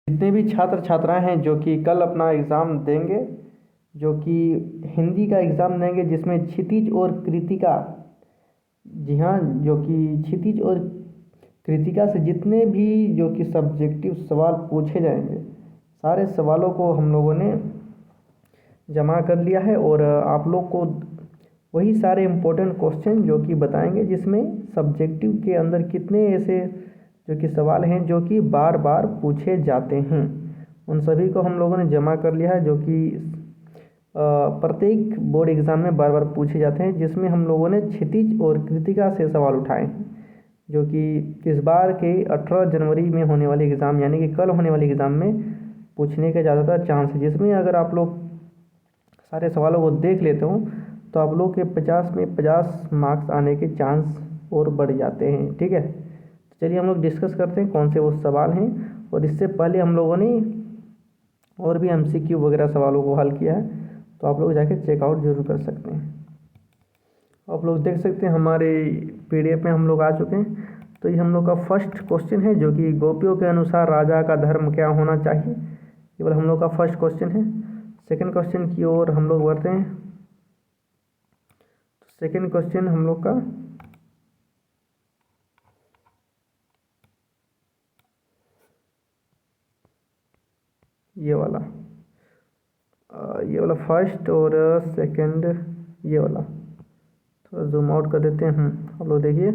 जितने भी छात्र छात्राएं हैं जो कि कल अपना एग्ज़ाम देंगे, जो कि हिंदी का एग्ज़ाम देंगे, जिसमें क्षितिज और कृतिका, जी हाँ, जो कि क्षितिज और कृतिका से जितने भी जो कि सब्जेक्टिव सवाल पूछे जाएंगे, सारे सवालों को हम लोगों ने जमा कर लिया है और आप लोग को वही सारे इम्पोर्टेंट क्वेश्चन जो कि बताएंगे, जिसमें सब्जेक्टिव के अंदर कितने ऐसे जो कि सवाल हैं जो कि बार बार पूछे जाते हैं, उन सभी को हम लोगों ने जमा कर लिया है, जो कि प्रत्येक बोर्ड एग्ज़ाम में बार बार पूछे जाते हैं, जिसमें हम लोगों ने क्षितिज और कृतिका से सवाल उठाए हैं, जो कि इस बार के 18 जनवरी में होने वाले एग्ज़ाम यानी कि कल होने वाले एग्ज़ाम में पूछने के ज़्यादातर चांस है, जिसमें अगर आप लोग सारे सवालों को देख लेते हो तो आप लोग के 50 में 50 मार्क्स आने के चांस और बढ़ जाते हैं। ठीक है, तो चलिए हम लोग डिस्कस करते हैं कौन से वो सवाल हैं। और इससे पहले हम लोगों ने और भी MCQ वगैरह सवालों को हल किया है, तो आप लोग जाके चेकआउट जरूर कर सकते हैं। आप लोग देख सकते हैं हमारे PDF में हम लोग आ चुके हैं। तो ये हम लोग का फर्स्ट क्वेश्चन है, जो कि गोपियों के अनुसार राजा का धर्म क्या होना चाहिए, केवल हम लोग का फर्स्ट क्वेश्चन है। सेकंड क्वेश्चन की ओर हम लोग बढ़ते हैं। सेकंड क्वेश्चन हम लोग का ये वाला फर्स्ट और सेकंड ये वाला थोड़ा जूम आउट कर देते हैं। आप लोग देखिए,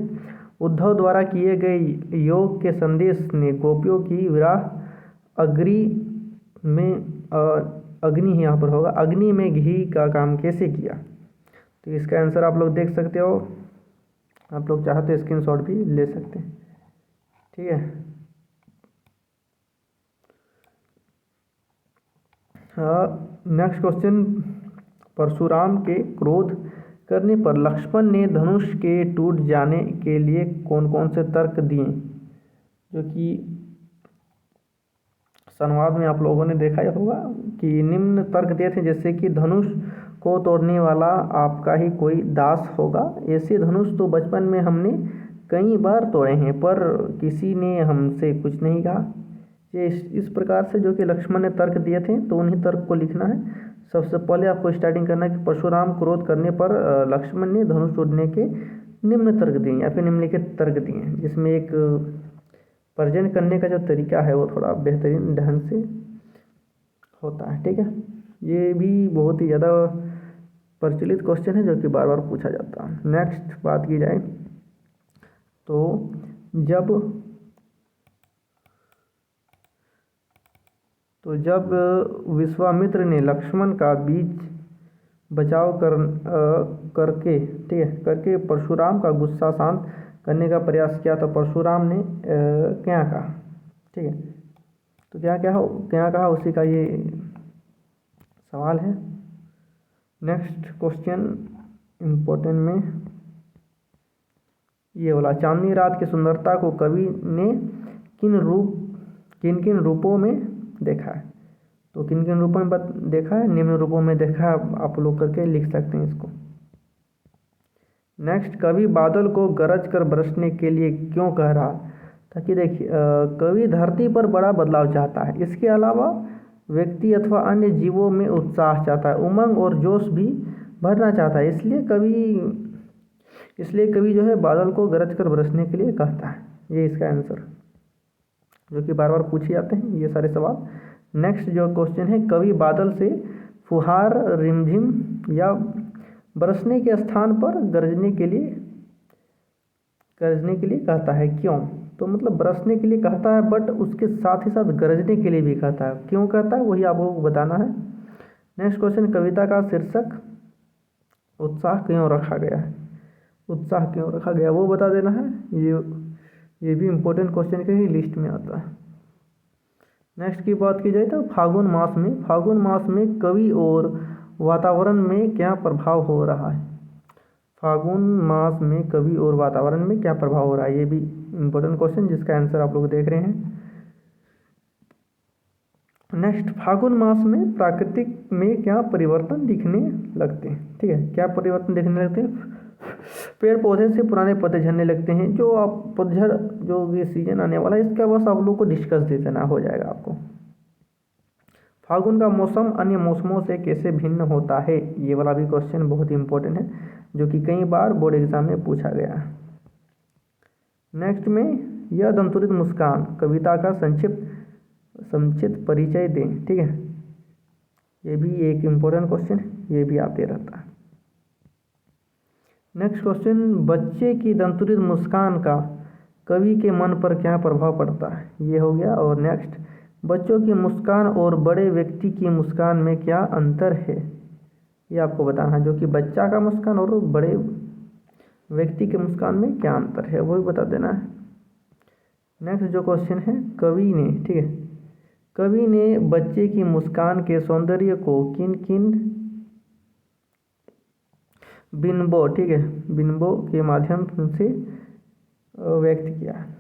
उद्धव द्वारा किए गए योग के संदेश ने गोपियों की विवाह अग्नि ही यहाँ पर होगा, अग्नि में घी का काम कैसे किया। तो इसका आंसर आप लोग देख सकते हो, आप लोग चाहो तो स्क्रीनशॉट भी ले सकते हैं। ठीक है, नेक्स्ट क्वेश्चन, परशुराम के क्रोध करने पर लक्ष्मण ने धनुष के टूट जाने के लिए कौन कौन से तर्क दिए, जो कि संवाद में आप लोगों ने देखा ही होगा कि निम्न तर्क दिए थे, जैसे कि धनुष को तोड़ने वाला आपका ही कोई दास होगा, ऐसे धनुष तो बचपन में हमने कई बार तोड़े हैं पर किसी ने हमसे कुछ नहीं कहा। ये इस प्रकार से जो कि लक्ष्मण ने तर्क दिए थे, तो उन्हीं तर्क को लिखना है। सबसे पहले आपको स्टार्टिंग करना है कि परशुराम क्रोध करने पर लक्ष्मण ने धनुष तोड़ने के निम्न तर्क दिए या फिर निम्नलिखित तर्क दिए, जिसमें एक प्रेजेंट करने का जो तरीका है वो थोड़ा बेहतरीन ढंग से होता है। ठीक है, ये भी बहुत ही ज़्यादा प्रचलित क्वेश्चन है, जो कि बार बार पूछा जाता है। नेक्स्ट बात की जाए तो जब विश्वामित्र ने लक्ष्मण का बीच बचाव करके परशुराम का गुस्सा शांत करने का प्रयास किया, तो परशुराम ने क्या कहा। ठीक है, तो क्या कहा उसी का ये सवाल है। नेक्स्ट क्वेश्चन इम्पोर्टेंट में ये वाला, चांदनी रात की सुंदरता को कवि ने किन किन रूपों में देखा है। तो किन किन रूपों में देखा है, निम्न रूपों में देखा है, आप लोग करके लिख सकते हैं इसको। नेक्स्ट, कवि बादल को गरज कर बरसने के लिए क्यों कह रहा, ताकि देखिए कवि धरती पर बड़ा बदलाव चाहता है, इसके अलावा व्यक्ति अथवा अन्य जीवों में उत्साह चाहता है, उमंग और जोश भी भरना चाहता है, इसलिए कवि जो है बादल को गरज कर बरसने के लिए कहता है। ये इसका आंसर, जो कि बार बार पूछे जाते हैं ये सारे सवाल। नेक्स्ट जो क्वेश्चन है, कवि बादल से फुहार, रिमझिम या बरसने के स्थान पर गरजने के लिए कहता है, क्यों। तो मतलब बरसने के लिए कहता है, बट उसके साथ ही साथ गरजने के लिए भी कहता है, क्यों कहता है वही आपको बताना है। नेक्स्ट क्वेश्चन, कविता का शीर्षक उत्साह क्यों रखा गया, वो बता देना है। ये भी इम्पोर्टेंट क्वेश्चन के ही लिस्ट में आता है। नेक्स्ट की बात की जाए तो फागुन मास में कवि और वातावरण में क्या प्रभाव हो रहा है। फागुन मास में कवि और वातावरण में क्या प्रभाव हो रहा है, ये भी इम्पोर्टेंट क्वेश्चन, जिसका आंसर आप लोग देख रहे हैं। नेक्स्ट, फागुन मास में प्रकृति में क्या परिवर्तन दिखने लगते हैं। ठीक है, क्या परिवर्तन दिखने लगते हैं, पेड़ पौधे से पुराने पत्ते झड़ने लगते हैं। जो आप पतझड़ जो ये सीजन आने वाला है, इसका बस आप लोग को डिस्कस दे देना हो जाएगा आपको। फागुन का मौसम अन्य मौसमों से कैसे भिन्न होता है? ये वाला भी क्वेश्चन बहुत इंपॉर्टेंट है, जो कि कई बार बोर्ड एग्जाम में पूछा गया है। नेक्स्ट में, यह दंतुरित मुस्कान कविता का संक्षिप्त परिचय दें। ठीक है, ये भी एक इम्पोर्टेंट क्वेश्चन है, ये भी आते रहता है। नेक्स्ट क्वेश्चन, बच्चे की दंतुरित मुस्कान का कवि के मन पर क्या प्रभाव पड़ता है? ये हो गया। और नेक्स्ट, बच्चों की मुस्कान और बड़े व्यक्ति की मुस्कान में क्या अंतर है? ये आपको बताना है, जो कि बच्चा का मुस्कान और बड़े व्यक्ति के मुस्कान में क्या अंतर है, वो भी बता देना है। नेक्स्ट जो क्वेश्चन है, कवि ने, ठीक है, कवि ने बच्चे की मुस्कान के सौंदर्य को किन किन बिंबों, ठीक है, बिंबों के माध्यम से व्यक्त किया है?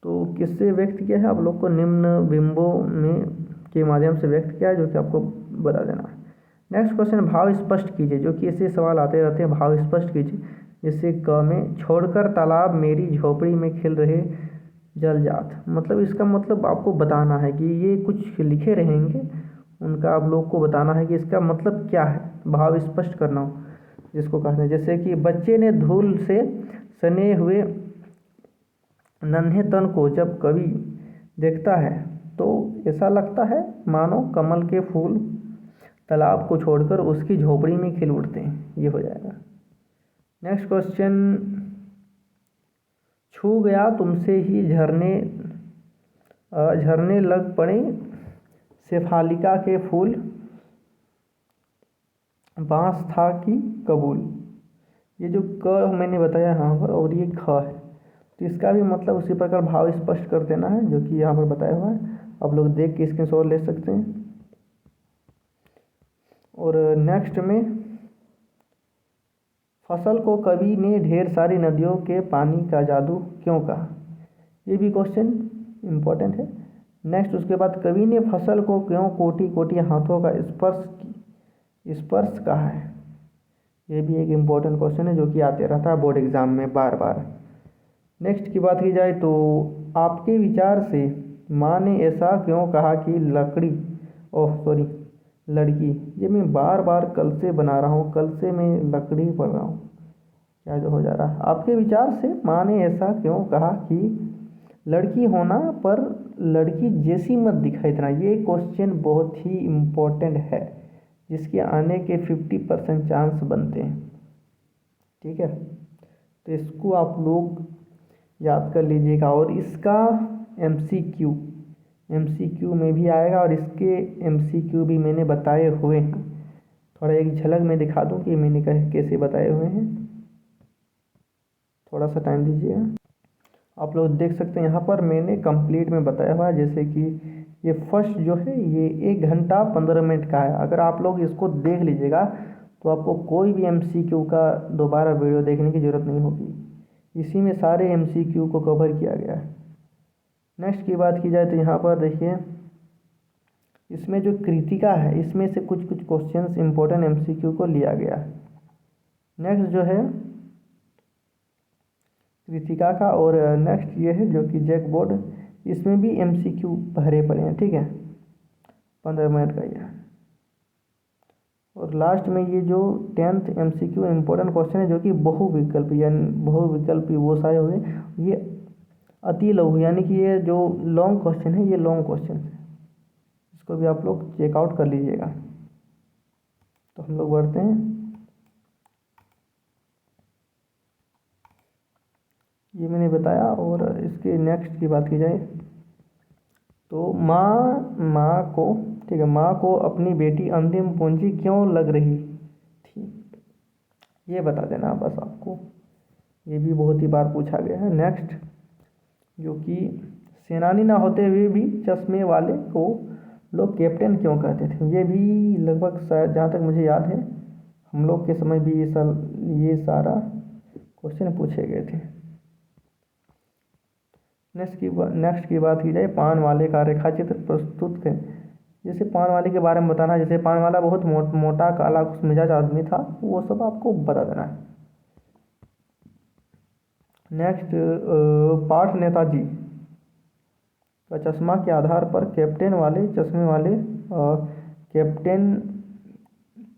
तो किससे व्यक्त किया है? आप लोग को निम्न बिंबों में के माध्यम से व्यक्त किया है, जो कि आपको बता देना है। नेक्स्ट क्वेश्चन, भाव स्पष्ट कीजिए, जो कि ऐसे सवाल आते रहते हैं, भाव स्पष्ट कीजिए। जैसे क में, छोड़कर तालाब मेरी झोपड़ी में खिल रहे जलजात, मतलब इसका मतलब आपको बताना है कि ये कुछ लिखे रहेंगे, उनका आप लोग को बताना है कि इसका मतलब क्या है, भाव स्पष्ट करना हो जिसको कहते हैं। जैसे कि बच्चे ने धूल से सने हुए नन्हे तन को जब कवि देखता है तो ऐसा लगता है मानो कमल के फूल तालाब को छोड़कर उसकी झोपड़ी में खिल उठते हैं। ये हो जाएगा। नेक्स्ट क्वेश्चन, छू गया तुमसे ही झरने लग पड़े शेफालिका के फूल, बांस था कि कबूल। ये जो क मैंने बताया यहाँ पर और ये ख है, तो इसका भी मतलब उसी प्रकार भाव स्पष्ट कर देना है, जो कि यहाँ पर बताया हुआ है। आप लोग देख के स्क्रीनशॉट ले सकते हैं। और नेक्स्ट में, फसल को कवि ने ढेर सारी नदियों के पानी का जादू क्यों कहा? ये भी क्वेश्चन इम्पोर्टेंट है। नेक्स्ट उसके बाद, कवि ने फसल को क्यों कोटि कोटि हाथों का स्पर्श कहा है? ये भी एक इम्पोर्टेंट क्वेश्चन है, जो कि आते रहता है बोर्ड एग्जाम में बार बार। नेक्स्ट की बात की जाए तो, आपके विचार से माँ ने ऐसा क्यों कहा कि लड़की, ये मैं बार बार कल से बना रहा हूँ, कल से मैं लकड़ी पढ़ रहा हूँ, क्या जो हो जा रहा है। आपके विचार से माँ ने ऐसा क्यों कहा कि लड़की होना पर लड़की जैसी मत दिखाई देना? ये क्वेश्चन बहुत ही इम्पोर्टेंट है, जिसके आने के 50% चांस बनते हैं। ठीक है, तो इसको आप लोग याद कर लीजिएगा। और इसका एमसीक्यू में भी आएगा, और इसके एमसीक्यू भी मैंने बताए हुए हैं। थोड़ा एक झलक में दिखा दूं कि मैंने कैसे बताए हुए हैं, थोड़ा सा टाइम दीजिएगा। आप लोग देख सकते हैं यहाँ पर मैंने कंप्लीट में बताया हुआ है। जैसे कि ये फर्स्ट जो है ये 1 घंटा 15 मिनट का है। अगर आप लोग इसको देख लीजिएगा तो आपको कोई भी एमसीक्यू का दोबारा वीडियो देखने की ज़रूरत नहीं होगी, इसी में सारे एमसीक्यू को कवर किया गया है। नेक्स्ट की बात की जाए तो यहाँ पर देखिए, इसमें जो कृतिका है इसमें से कुछ क्वेश्चंस इंपॉर्टेंट एमसीक्यू को लिया गया है। नेक्स्ट जो है कृतिका का, और नेक्स्ट ये है जो कि जैक बोर्ड, इसमें भी एमसीक्यू भरे पड़े हैं। ठीक है, 15 मिनट का ये। और लास्ट में ये जो 10th एमसीक्यू इम्पोर्टेंट क्वेश्चन है, जो कि बहुविकल्पी वो सारे हो गए। ये अति लघु, यानी कि ये जो लॉन्ग क्वेश्चन है, ये लॉन्ग क्वेश्चन है, इसको भी आप लोग चेकआउट कर लीजिएगा। तो हम लोग बढ़ते हैं, ये मैंने बताया। और इसके नेक्स्ट की बात की जाए तो, माँ को, ठीक है, माँ को अपनी बेटी अंतिम पूंजी क्यों लग रही थी? ये बता देना बस आपको, ये भी बहुत ही बार पूछा गया है। नेक्स्ट, जो कि सेनानी ना होते हुए भी चश्मे वाले को लोग कैप्टन क्यों कहते थे? ये भी लगभग शायद, जहाँ तक मुझे याद है, हम लोग के समय भी ये सारा क्वेश्चन पूछे गए थे। नेक्स्ट की बात की जाए, पान वाले का रेखाचित्र प्रस्तुत करें। जैसे पान वाले के बारे में बताना है, जैसे पान वाला बहुत मोटा काला मिजाज आदमी था, वो सब आपको बता देना है। नेक्स्ट, पाठ नेताजी का चश्मा के आधार पर कैप्टन वाले चश्मे वाले कैप्टन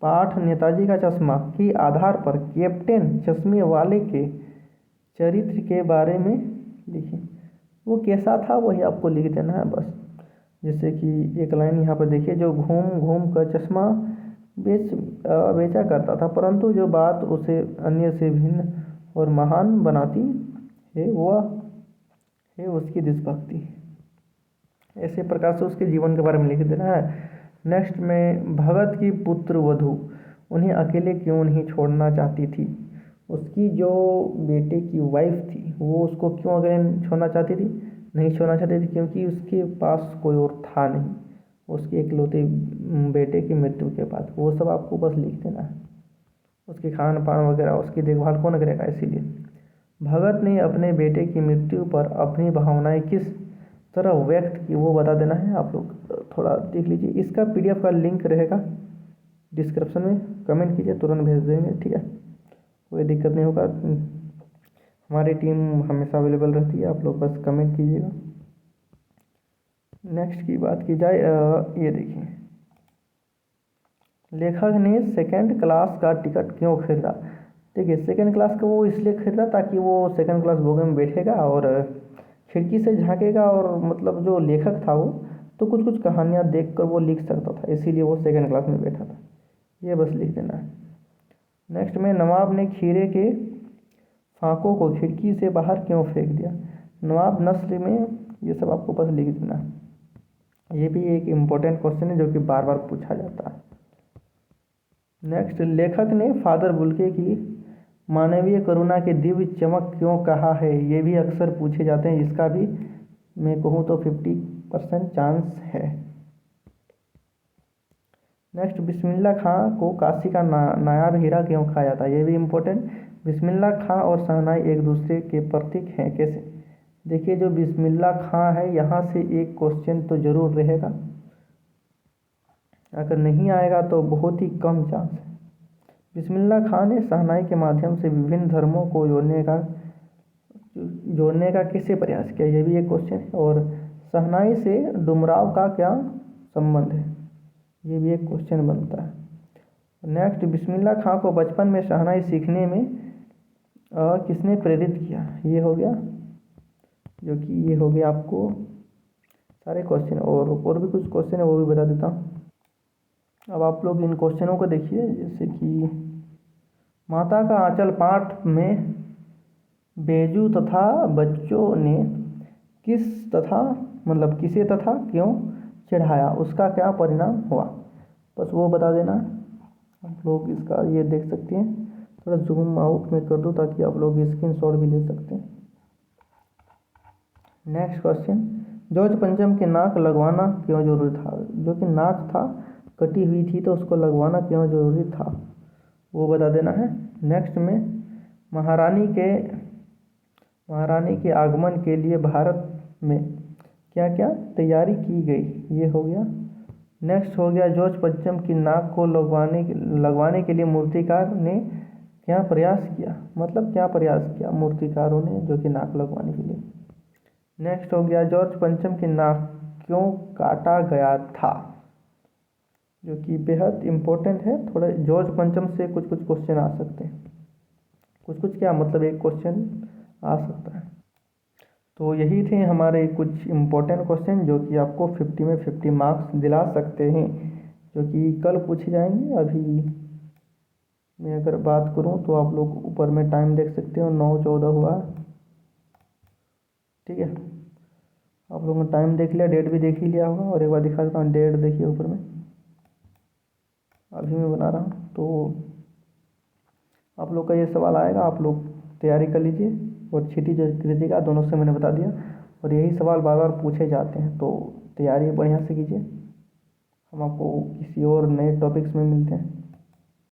पाठ नेताजी का चश्मा के आधार पर कैप्टन चश्मे वाले के चरित्र के बारे में लिखिए। वो कैसा था वही आपको लिख देना है बस। जैसे कि एक लाइन यहाँ पर देखिए, जो घूम घूम कर चश्मा बेचा करता था, परंतु जो बात उसे अन्य से भिन्न और महान बनाती है वह है उसकी देशभक्ति। ऐसे प्रकार से उसके जीवन के बारे में लिख देना है। नेक्स्ट में भगत की पुत्र वधू उन्हें अकेले क्यों नहीं छोड़ना चाहती थी। उसकी जो बेटे की वाइफ थी वो उसको क्यों अकेले छोड़ना चाहती थी, नहीं छोड़ना चाहती थी, क्योंकि उसके पास कोई और था नहीं, उसके इकलौते बेटे की मृत्यु के बाद। वो सब आपको बस लिख देना है। उसके खान पान वगैरह उसकी देखभाल कौन करेगा, इसीलिए भगत ने अपने बेटे की मृत्यु पर अपनी भावनाएं किस तरह व्यक्त की वो बता देना है। आप लोग थोड़ा देख लीजिए। इसका PDF का लिंक रहेगा डिस्क्रिप्शन में, कमेंट कीजिए, तुरंत भेज देंगे, ठीक है, कोई दिक्कत नहीं होगा। हमारी टीम हमेशा अवेलेबल रहती है, आप लोग बस कमेंट कीजिएगा। नेक्स्ट की बात की जाए, ये देखिए, लेखक ने सेकंड क्लास का टिकट क्यों खरीदा। देखिए, सेकंड क्लास का वो इसलिए खरीदा ताकि वो सेकंड क्लास बोगी में बैठेगा और खिड़की से झांकेगा, और मतलब जो लेखक था वो तो कुछ कुछ कहानियाँ देखकर वो लिख सकता था, इसीलिए वो सेकंड क्लास में बैठा था। ये बस लिख देना है। नेक्स्ट में, नवाब ने खीरे के फांकों को खिड़की से बाहर क्यों फेंक दिया। नवाब नस्ल में, ये सब आपको बस लिख देना है। ये भी एक इम्पोर्टेंट क्वेश्चन है जो कि बार बार पूछा जाता है। नेक्स्ट, लेखक ने फादर बुल्के की मानवीय करुणा के दिव्य चमक क्यों कहा है। ये भी अक्सर पूछे जाते हैं, इसका भी मैं कहूँ तो 50% चांस है। नेक्स्ट, बिस्मिल्लाह खां को काशी का नायाब हीरा क्यों कहा जाता है। ये भी इम्पोर्टेंट। बिस्मिल्लाह खां और शहनाई एक दूसरे के प्रतीक हैं, कैसे। देखिए, जो बिस्मिल्लाह खां है यहाँ से एक क्वेश्चन तो जरूर रहेगा, अगर नहीं आएगा तो बहुत ही कम चांस है। बिस्मिल्लाह खां ने शहनाई के माध्यम से विभिन्न धर्मों को जोड़ने का कैसे प्रयास किया, ये भी एक क्वेश्चन है। और शहनाई से डुमराव का क्या संबंध है, ये भी एक क्वेश्चन बनता है। नेक्स्ट, बिस्मिल्लाह खां को बचपन में शहनाई सीखने में किसने प्रेरित किया। ये हो गया, जो कि ये हो गया आपको सारे क्वेश्चन, और भी कुछ क्वेश्चन है वो भी बता देता हूँ। अब आप लोग इन क्वेश्चनों को देखिए, जैसे कि माता का आंचल पाठ में बेजू तथा बच्चों ने किसे तथा क्यों चढ़ाया, उसका क्या परिणाम हुआ, बस वो बता देना। आप लोग इसका ये देख सकते हैं, थोड़ा जूम आउट में कर दो ताकि आप लोग स्क्रीनशॉट भी ले सकते हैं। नेक्स्ट क्वेश्चन, जॉर्ज पंचम के नाक लगवाना क्यों जरूरी था। जो कि नाक था कटी हुई थी तो उसको लगवाना क्यों जरूरी था, वो बता देना है। नेक्स्ट में, महारानी के आगमन के लिए भारत में क्या क्या तैयारी की गई, ये हो गया। नेक्स्ट हो गया, जॉर्ज पंचम की नाक को लगवाने के लिए मूर्तिकार ने क्या प्रयास किया, मतलब क्या प्रयास किया मूर्तिकारों ने जो कि नाक लगवाने के लिए। नेक्स्ट हो गया, जॉर्ज पंचम की नाक क्यों काटा गया था, जो कि बेहद इम्पोर्टेंट है। थोड़ा जॉर्ज पंचम से कुछ कुछ क्वेश्चन आ सकते हैं, कुछ क्या मतलब एक क्वेश्चन आ सकता है। तो यही थे हमारे कुछ इम्पोर्टेंट क्वेश्चन जो कि आपको 50 में 50 मार्क्स दिला सकते हैं, जो कि कल पूछे जाएंगे। अभी मैं अगर बात करूं तो आप लोग ऊपर में टाइम देख सकते हो, 9:14 हुआ, ठीक है। आप लोगों ने टाइम देख लिया, डेट भी देख ही लिया होगा, और एक बार दिखा देता हूँ, डेट देखिए ऊपर में अभी मैं बना रहा हूँ। तो आप लोग का ये सवाल आएगा, आप लोग तैयारी कर लीजिए, और क्षितिज और कृतिका दोनों से मैंने बता दिया, और यही सवाल बार बार पूछे जाते हैं, तो तैयारी बढ़िया से कीजिए। हम आपको किसी और नए टॉपिक्स में मिलते हैं।